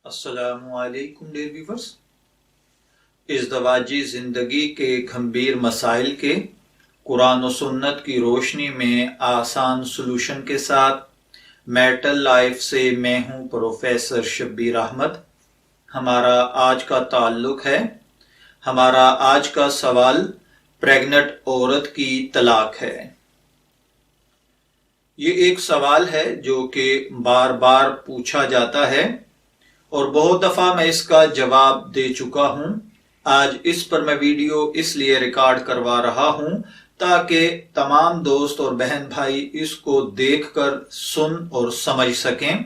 अस्सलामु अलैकुम dear viewers. इज़्दवाजी ज़िंदगी के गंभीर मसाइल के कुरान और सुन्नत की रोशनी में आसान सॉल्यूशन के साथ मैरिटल लाइफ से मैं हूं प्रोफेसर शब्बीर अहमद। हमारा आज का सवाल प्रेग्नेंट औरत की तलाक है। ये एक सवाल है जो कि बार बार पूछा जाता है और बहुत दफा मैं इसका जवाब दे चुका हूं। आज इस पर मैं वीडियो इसलिए रिकॉर्ड करवा रहा हूं ताकि तमाम दोस्त और बहन भाई इसको देखकर सुन और समझ सकें।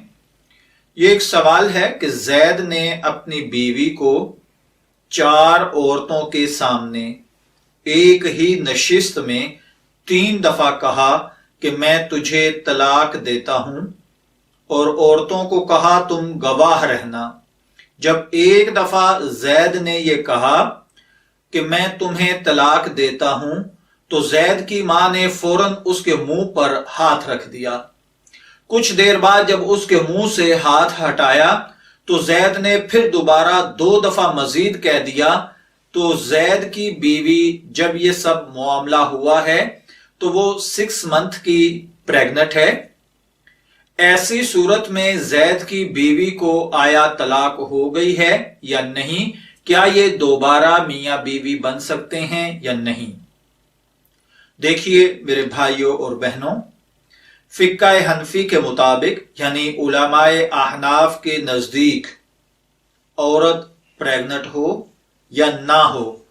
ये एक सवाल है कि जैद ने अपनी बीवी को 4 औरतों के सामने एक ही नशिस्त में 3 दफा कहा कि मैं तुझे तलाक देता हूं और औरतों को कहा तुम गवाह रहना। जब एक दफा जैद ने यह कहा कि मैं तुम्हें तलाक देता हूं तो जैद की मां ने फौरन उसके मुंह पर हाथ रख दिया। कुछ देर बाद जब उसके मुंह से हाथ हटाया तो जैद ने फिर दोबारा 2 दफा मजीद कह दिया। तो जैद की बीवी जब ये सब मामला हुआ है तो वो 6 मंथ की प्रेग्नेंट है। ऐसी सूरत में जैद की बीवी को आया तलाक हो गई है या नहीं? क्या ये दोबारा मियां बीवी बन सकते हैं या नहीं? देखिए मेरे भाइयों और बहनों, फिक्का हनफी के मुताबिक यानी उलमाए अहनाफ के नजदीक औरत प्रेग्नेंट हो या ना हो,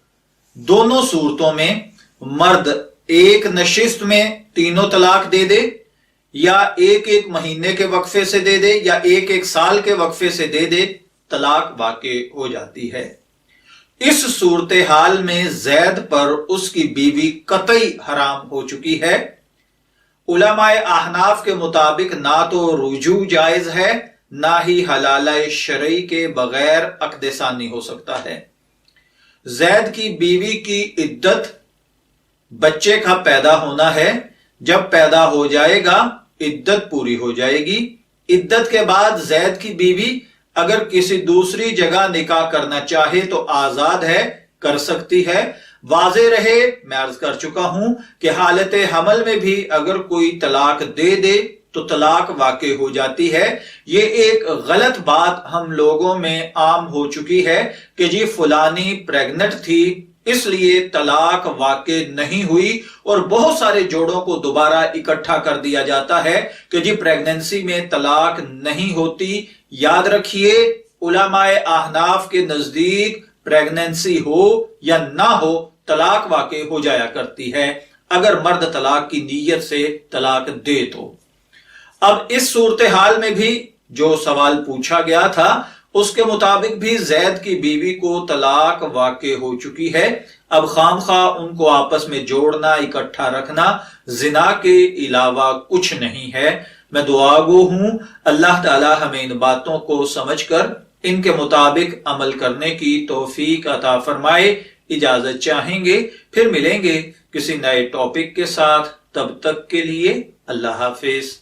दोनों सूरतों में मर्द एक नशिस्त में तीनों तलाक दे दे या एक महीने के वक्फे से दे दे या एक साल के वक्फे से दे दे, तलाक वाक़े हो जाती है। इस सूरत हाल में जैद पर उसकी बीवी कतई हराम हो चुकी है। उलमाए अहनाफ के मुताबिक ना तो रुजू जायज है ना ही हलाला शरई के बगैर अक्द सानी हो सकता है। जैद की बीवी की इद्दत बच्चे का पैदा होना है। जब पैदा हो जाएगा इद्दत पूरी हो जाएगी। इद्दत के बाद जैद की बीवी अगर किसी दूसरी जगह निकाह करना चाहे तो आजाद है, कर सकती है। वाज़े रहे, मैं अर्ज कर चुका हूं कि हालत हमल में भी अगर कोई तलाक दे दे तो तलाक वाक़े हो जाती है। ये एक गलत बात हम लोगों में आम हो चुकी है कि जी फुलानी प्रेग्नेंट थी इसलिए तलाक वाक़े नहीं हुई, और बहुत सारे जोड़ों को दोबारा इकट्ठा कर दिया जाता है कि जी प्रेगनेंसी में तलाक नहीं होती। याद रखिए, उलमाए अहनाफ के नजदीक प्रेगनेंसी हो या ना हो तलाक वाक़े हो जाया करती है अगर मर्द तलाक की नीयत से तलाक दे तो। अब इस सूरत हाल में भी जो सवाल पूछा गया था उसके मुताबिक भी जैद की बीवी को तलाक वाक़े हो चुकी है। अब खामखा उनको आपस में जोड़ना, इकट्ठा रखना जिना के अलावा कुछ नहीं है। मैं दुआगो हूं अल्लाह ताला हमें इन बातों को समझकर इनके मुताबिक अमल करने की तौफीक अता फरमाए। इजाजत चाहेंगे, फिर मिलेंगे किसी नए टॉपिक के साथ। तब तक के लिए अल्लाह हाफिज।